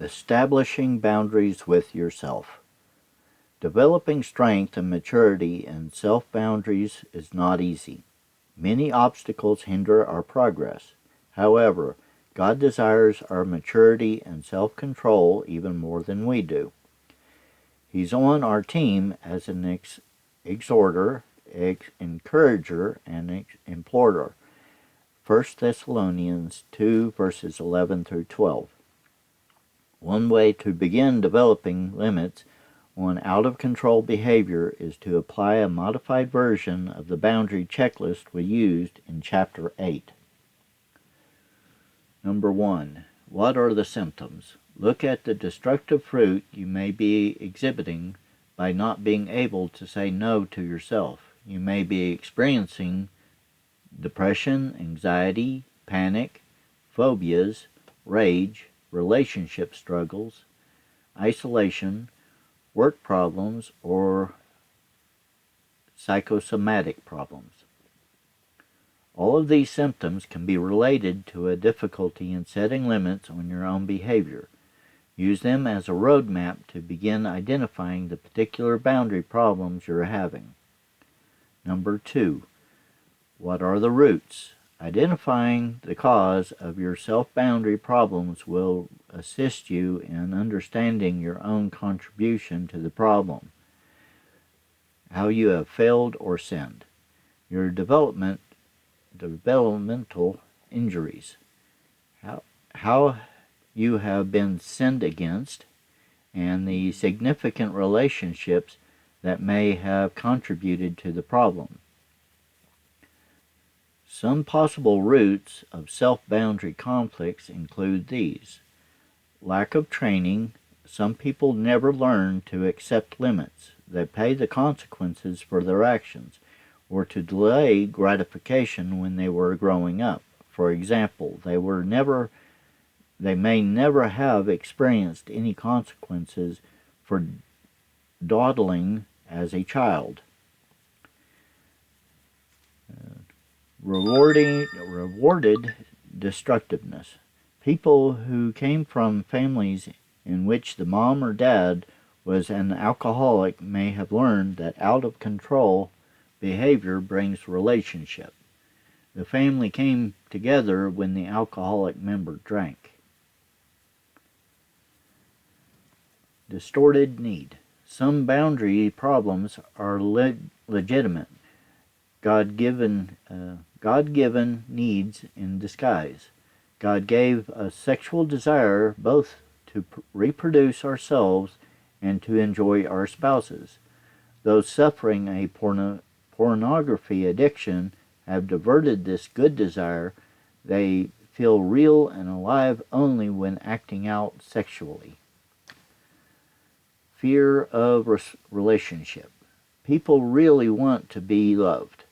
Establishing boundaries with yourself. Developing strength and maturity and self-boundaries is not easy. Many obstacles hinder our progress. However, God desires our maturity and self-control even more than we do. He's on our team as an exhorter, encourager, and implorer. 1 Thessalonians 2 verses 11 through 12. One way to begin developing limits on out-of-control behavior is to apply a modified version of the boundary checklist we used in Chapter 8. Number 1. What are the symptoms? Look at the destructive fruit you may be exhibiting by not being able to say no to yourself. You may be experiencing depression, anxiety, panic, phobias, rage, relationship struggles, isolation, work problems, or psychosomatic problems. All of these symptoms can be related to a difficulty in setting limits on your own behavior. Use them as a roadmap to begin identifying the particular boundary problems you're having. Number 2. What are the roots? Identifying the cause of your self-boundary problems will assist you in understanding your own contribution to the problem, how you have failed or sinned, your developmental injuries, how you have been sinned against, and the significant relationships that may have contributed to the problem. Some possible roots of self-boundary conflicts include these. Lack of training. Some people never learn to accept limits. They pay the consequences for their actions, or to delay gratification when they were growing up. For example, they may never have experienced any consequences for dawdling as a child. Rewarded destructiveness. People who came from families in which the mom or dad was an alcoholic may have learned that out-of-control behavior brings relationship. The family came together when the alcoholic member drank. Distorted need. Some boundary problems are legitimate, God-given needs in disguise. God gave us sexual desire both to reproduce ourselves and to enjoy our spouses. Those suffering a pornography addiction have diverted this good desire. They feel real and alive only when acting out sexually. Fear of relationship. People really want to be loved,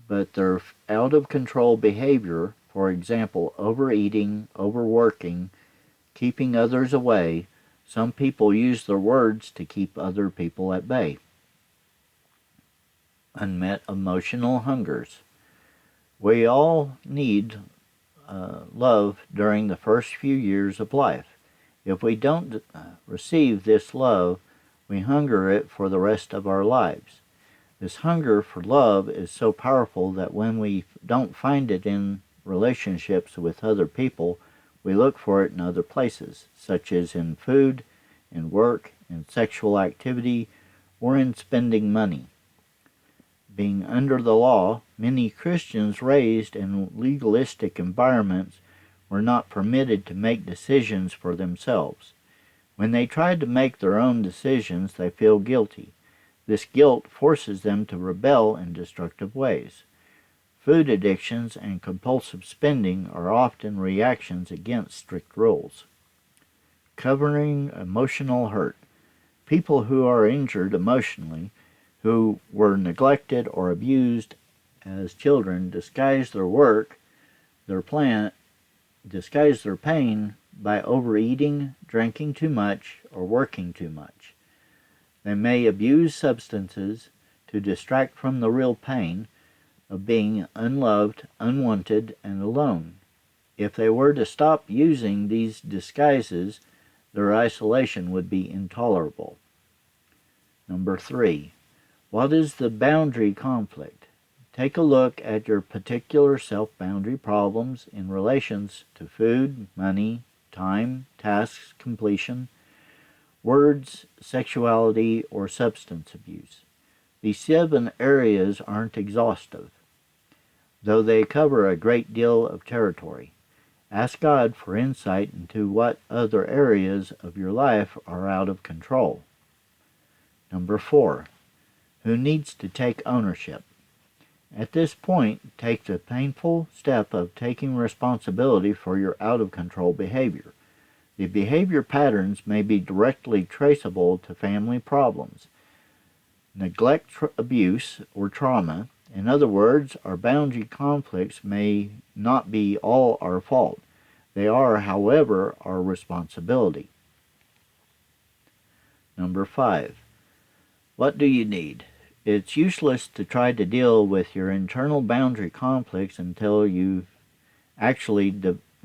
but their out-of-control behavior, for example, overeating, overworking, keeping others away, some people use their words to keep other people at bay. Unmet emotional hungers. We all need love during the first few years of life. If we don't receive this love, we hunger it for the rest of our lives. This hunger for love is so powerful that when we don't find it in relationships with other people, we look for it in other places, such as in food, in work, in sexual activity, or in spending money. Being under the law, many Christians raised in legalistic environments were not permitted to make decisions for themselves. When they try to make their own decisions, they feel guilty. This guilt forces them to rebel in destructive ways. Food addictions and compulsive spending are often reactions against strict rules. Covering emotional hurt. People who are injured emotionally, who were neglected or abused as children, disguise their pain by overeating, drinking too much, or working too much. They may abuse substances to distract from the real pain of being unloved, unwanted, and alone. If they were to stop using these disguises, Their isolation would be intolerable. Number 3. What is the boundary conflict? Take a look at your particular self-boundary problems in relations to food, money, time, tasks completion, words, sexuality, or substance abuse. These 7 areas aren't exhaustive, though they cover a great deal of territory. Ask God for insight into what other areas of your life are out of control. Number 4. Who needs to take ownership? At this point, take the painful step of taking responsibility for your out-of-control behavior. The behavior patterns may be directly traceable to family problems, neglect, abuse, or trauma. In other words, our boundary conflicts may not be all our fault. They are, however, our responsibility. Number 5. What do you need? It's useless to try to deal with your internal boundary conflicts until you've actually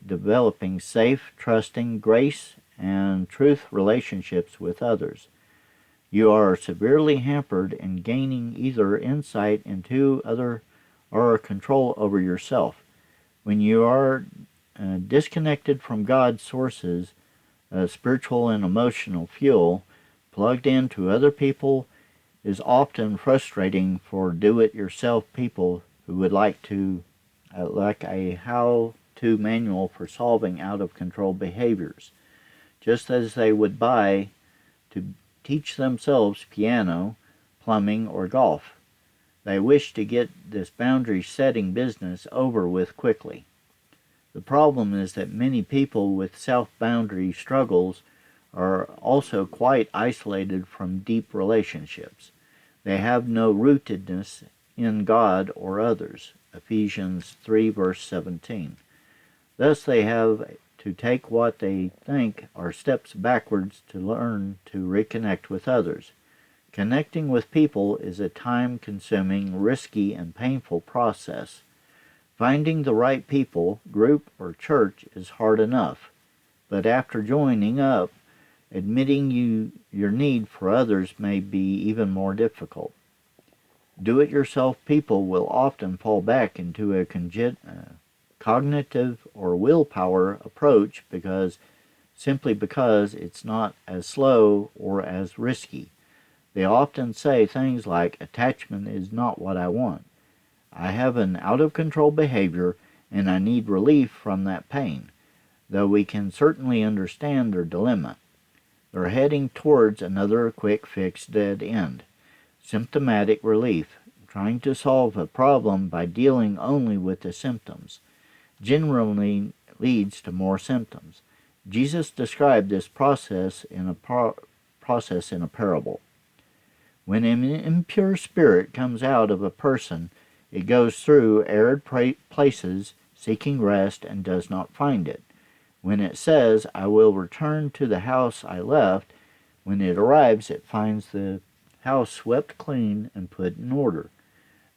developing safe, trusting, grace, and truth relationships with others. You are severely hampered in gaining either insight into other or control over yourself. When you are disconnected from God's sources, spiritual and emotional fuel, plugged into other people, is often frustrating for do-it-yourself people who would like a how-to manual for solving out-of-control behaviors, just as they would buy to teach themselves piano, plumbing, or golf. They wish to get this boundary-setting business over with quickly. The problem is that many people with self-boundary struggles are also quite isolated from deep relationships. They have no rootedness in God or others. Ephesians 3 verse 17. Thus they have to take what they think are steps backwards to learn to reconnect with others. Connecting with people is a time-consuming, risky, and painful process. Finding the right people, group, or church is hard enough, but after joining up, admitting your need for others may be even more difficult. Do-it-yourself people will often fall back into a cognitive or willpower approach simply because it's not as slow or as risky. They often say things like, attachment is not what I want. I have an out-of-control behavior and I need relief from that pain, though we can certainly understand their dilemma. They're heading towards another quick fix dead end. Symptomatic relief, trying to solve a problem by dealing only with the symptoms, generally leads to more symptoms. Jesus described this process in a parable. When an impure spirit comes out of a person, it goes through arid places seeking rest and does not find it. When it says, I will return to the house I left, when it arrives it finds the house swept clean and put in order.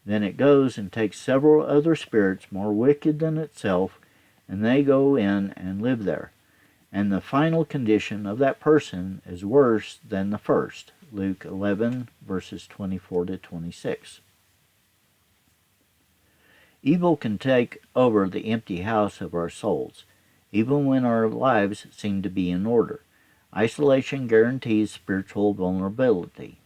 Then it goes and takes several other spirits more wicked than itself, and they go in and live there. And the final condition of that person is worse than the first. Luke 11, verses 24 to 26. Evil can take over the empty house of our souls, even when our lives seem to be in order. Isolation guarantees spiritual vulnerability.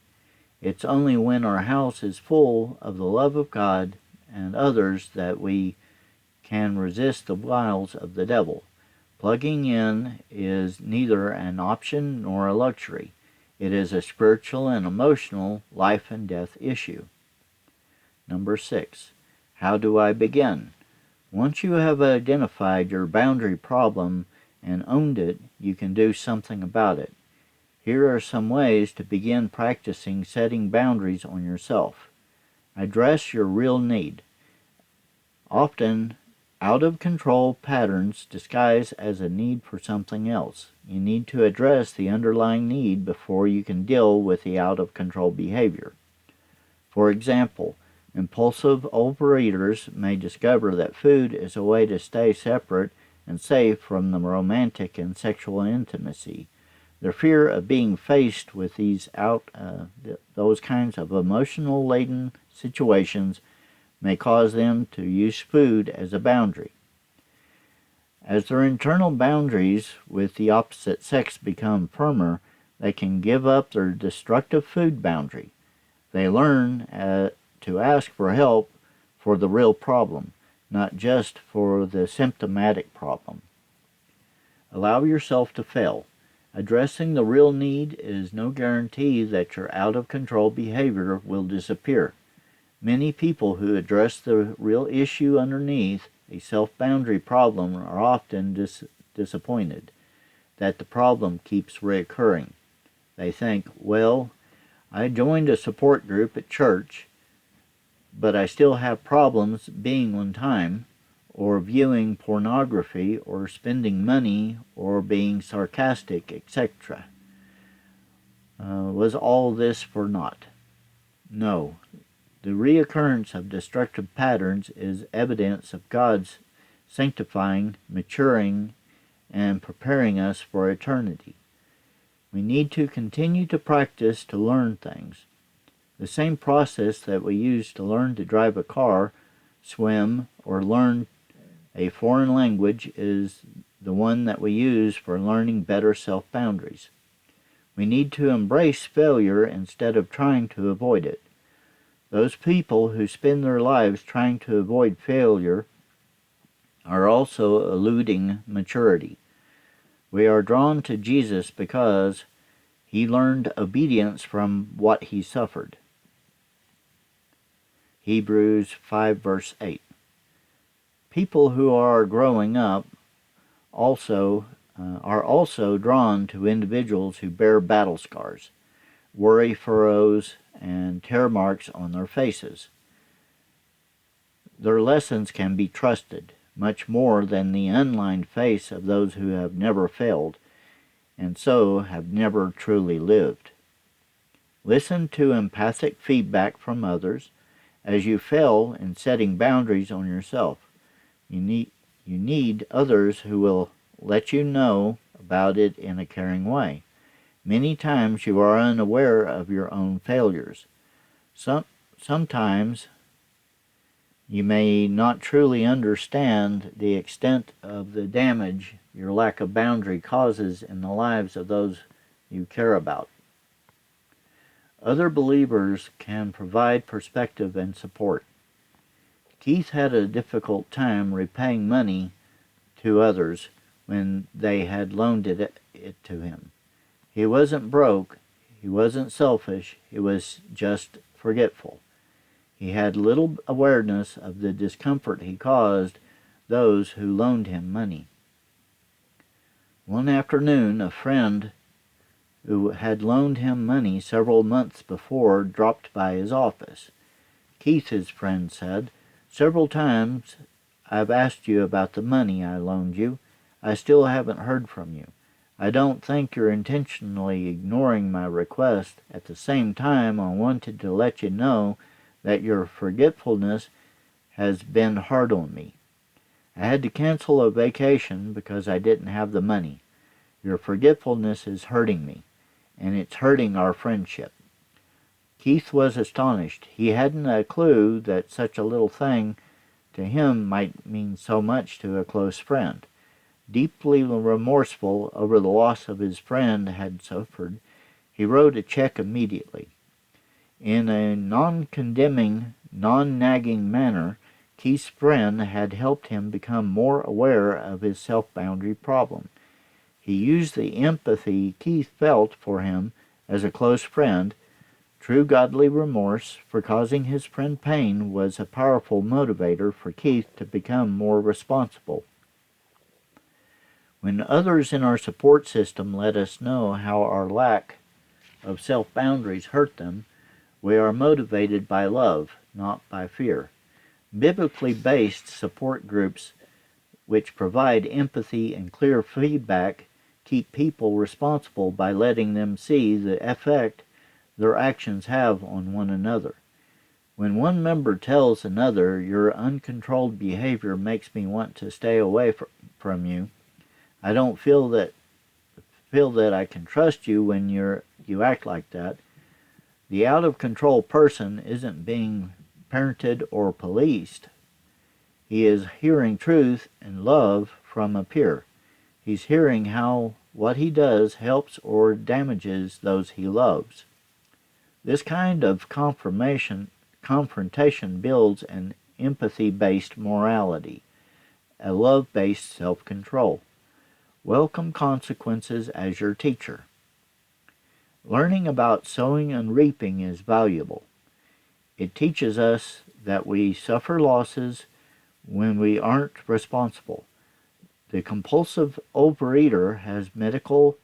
It's only when our house is full of the love of God and others that we can resist the wiles of the devil. Plugging in is neither an option nor a luxury. It is a spiritual and emotional life and death issue. Number 6. How do I begin? Once you have identified your boundary problem and owned it, you can do something about it. Here are some ways to begin practicing setting boundaries on yourself. Address your real need. Often, out-of-control patterns disguise as a need for something else. You need to address the underlying need before you can deal with the out-of-control behavior. For example, impulsive overeaters may discover that food is a way to stay separate and safe from the romantic and sexual intimacy. The fear of being faced with those kinds of emotional-laden situations may cause them to use food as a boundary. As their internal boundaries with the opposite sex become firmer, they can give up their destructive food boundary. They learn to ask for help for the real problem, not just for the symptomatic problem. Allow yourself to fail. Addressing the real need is no guarantee that your out-of-control behavior will disappear. Many people who address the real issue underneath, a self-boundary problem, are often disappointed that the problem keeps reoccurring. They think, well, I joined a support group at church, but I still have problems being on time, or viewing pornography, or spending money, or being sarcastic, etc. Was all this for naught? No. The reoccurrence of destructive patterns is evidence of God's sanctifying, maturing, and preparing us for eternity. We need to continue to practice to learn things. The same process that we use to learn to drive a car, swim, or learn a foreign language is the one that we use for learning better self-boundaries. We need to embrace failure instead of trying to avoid it. Those people who spend their lives trying to avoid failure are also eluding maturity. We are drawn to Jesus because he learned obedience from what he suffered. Hebrews 5 verse 8. People who are growing up are also drawn to individuals who bear battle scars, worry furrows, and tear marks on their faces. Their lessons can be trusted, much more than the unlined face of those who have never failed, and so have never truly lived. Listen to empathic feedback from others as you fail in setting boundaries on yourself. You need others who will let you know about it in a caring way. Many times you are unaware of your own failures. Sometimes you may not truly understand the extent of the damage your lack of boundary causes in the lives of those you care about. Other believers can provide perspective and support. Keith had a difficult time repaying money to others when they had loaned it to him. He wasn't broke, he wasn't selfish, he was just forgetful. He had little awareness of the discomfort he caused those who loaned him money. One afternoon, a friend who had loaned him money several months before dropped by his office. Keith, his friend said, "Several times I've asked you about the money I loaned you. I still haven't heard from you. I don't think you're intentionally ignoring my request. At the same time, I wanted to let you know that your forgetfulness has been hard on me. I had to cancel a vacation because I didn't have the money. Your forgetfulness is hurting me, and it's hurting our friendship." Keith was astonished. He hadn't a clue that such a little thing to him might mean so much to a close friend. Deeply remorseful over the loss of his friend had suffered, he wrote a check immediately. In a non-condemning, non-nagging manner, Keith's friend had helped him become more aware of his self-boundary problem. He used the empathy Keith felt for him as a close friend. True godly remorse for causing his friend pain was a powerful motivator for Keith to become more responsible. When others in our support system let us know how our lack of self-boundaries hurt them, we are motivated by love, not by fear. Biblically based support groups which provide empathy and clear feedback keep people responsible by letting them see the effect their actions have on one another. When one member tells another, "Your uncontrolled behavior makes me want to stay away from you. I don't feel feel that I can trust you when you act like that. The out-of-control person isn't being parented or policed. He is hearing truth and love from a peer. He's hearing how what he does helps or damages those he loves. This kind of confrontation builds an empathy-based morality, a love-based self-control. Welcome consequences as your teacher. Learning about sowing and reaping is valuable. It teaches us that we suffer losses when we aren't responsible. The compulsive overeater has medical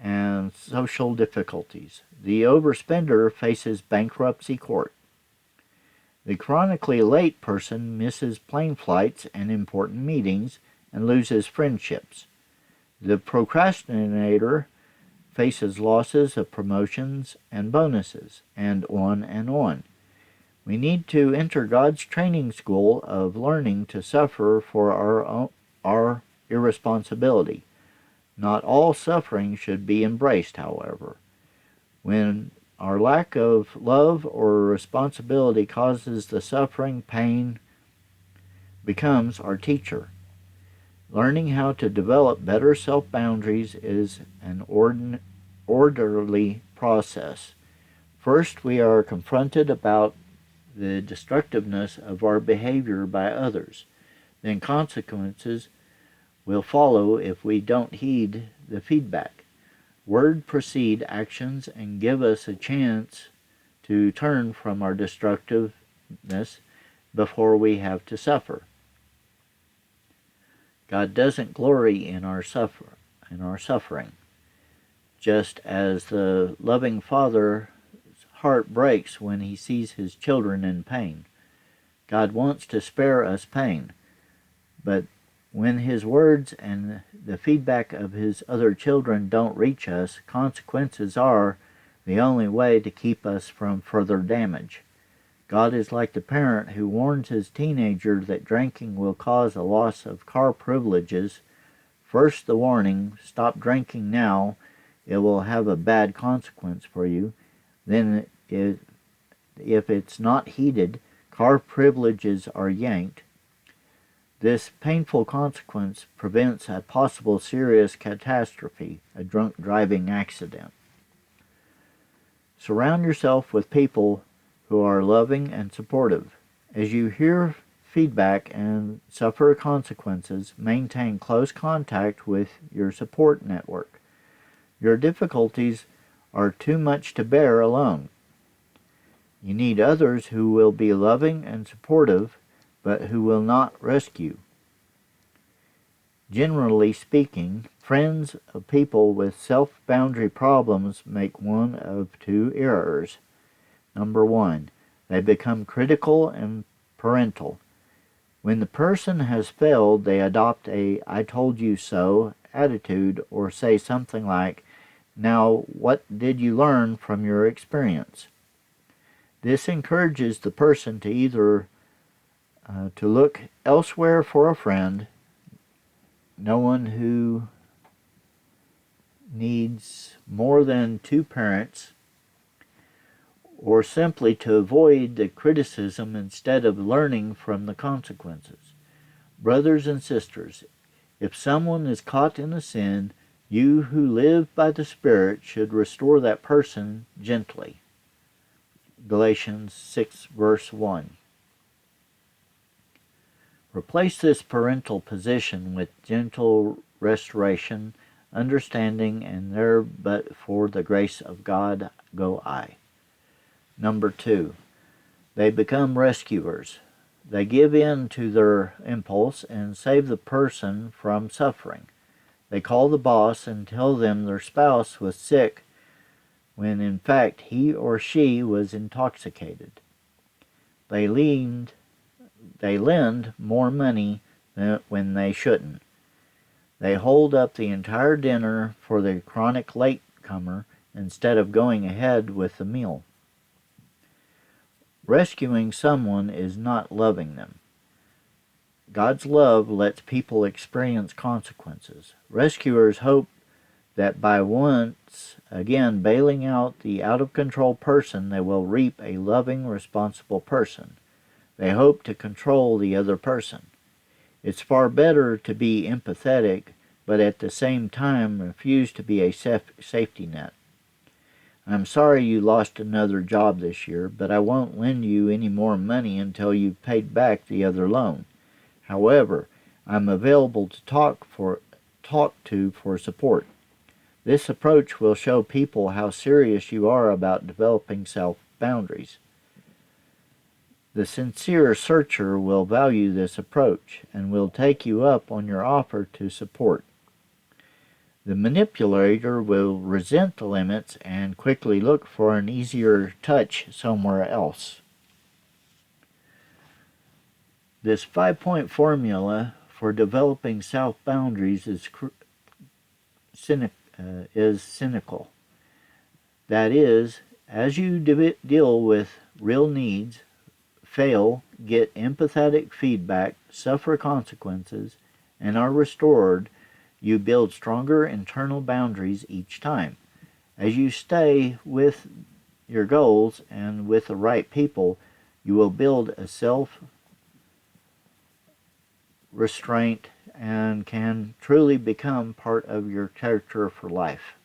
and social difficulties. The overspender faces bankruptcy court. The chronically late person misses plane flights and important meetings and loses friendships. The procrastinator faces losses of promotions and bonuses, and on and on. We need to enter God's training school of learning to suffer for our irresponsibility. Not all suffering should be embraced, however. When our lack of love or responsibility causes the suffering, pain becomes our teacher. Learning how to develop better self-boundaries is an orderly process. First, we are confronted about the destructiveness of our behavior by others. Then consequences will follow if we don't heed the feedback. Words precede actions and give us a chance to turn from our destructiveness before we have to suffer. God doesn't glory in our suffering. Just as the loving Father's heart breaks when he sees his children in pain. God wants to spare us pain, but when his words and the feedback of his other children don't reach us, consequences are the only way to keep us from further damage. God is like the parent who warns his teenager that drinking will cause a loss of car privileges. First the warning, stop drinking now, it will have a bad consequence for you. Then if it's not heeded, car privileges are yanked. This painful consequence prevents a possible serious catastrophe, a drunk driving accident. Surround yourself with people who are loving and supportive. As you hear feedback and suffer consequences, maintain close contact with your support network. Your difficulties are too much to bear alone. You need others who will be loving and supportive, but who will not rescue. Generally speaking, friends of people with self-boundary problems make one of two errors. Number one, they become critical and parental. When the person has failed, they adopt a "I told you so" attitude or say something like, "Now, what did you learn from your experience?" This encourages the person to either to look elsewhere for a friend, no one who needs more than two parents, or simply to avoid the criticism instead of learning from the consequences. Brothers and sisters, if someone is caught in a sin, you who live by the Spirit should restore that person gently. Galatians 6 verse 1. Replace this parental position with gentle restoration, understanding, and there but for the grace of God go I. Number 2, they become rescuers. They give in to their impulse and save the person from suffering. They call the boss and tell them their spouse was sick when in fact he or she was intoxicated. They lend more money when they shouldn't. They hold up the entire dinner for the chronic latecomer instead of going ahead with the meal. Rescuing someone is not loving them. God's love lets people experience consequences. Rescuers hope that by once again bailing out the out-of-control person, they will reap a loving, responsible person. They hope to control the other person. It's far better to be empathetic, but at the same time refuse to be a safety net. I'm sorry you lost another job this year, but I won't lend you any more money until you've paid back the other loan. However, I'm available to talk to for support. This approach will show people how serious you are about developing self-boundaries. The sincere searcher will value this approach and will take you up on your offer to support. The manipulator will resent the limits and quickly look for an easier touch somewhere else. This 5-point formula for developing self-boundaries is cynical. That is, as you deal with real needs, fail, get empathetic feedback, suffer consequences, and are restored, you build stronger internal boundaries each time. As you stay with your goals and with the right people, you will build a self-restraint and can truly become part of your character for life.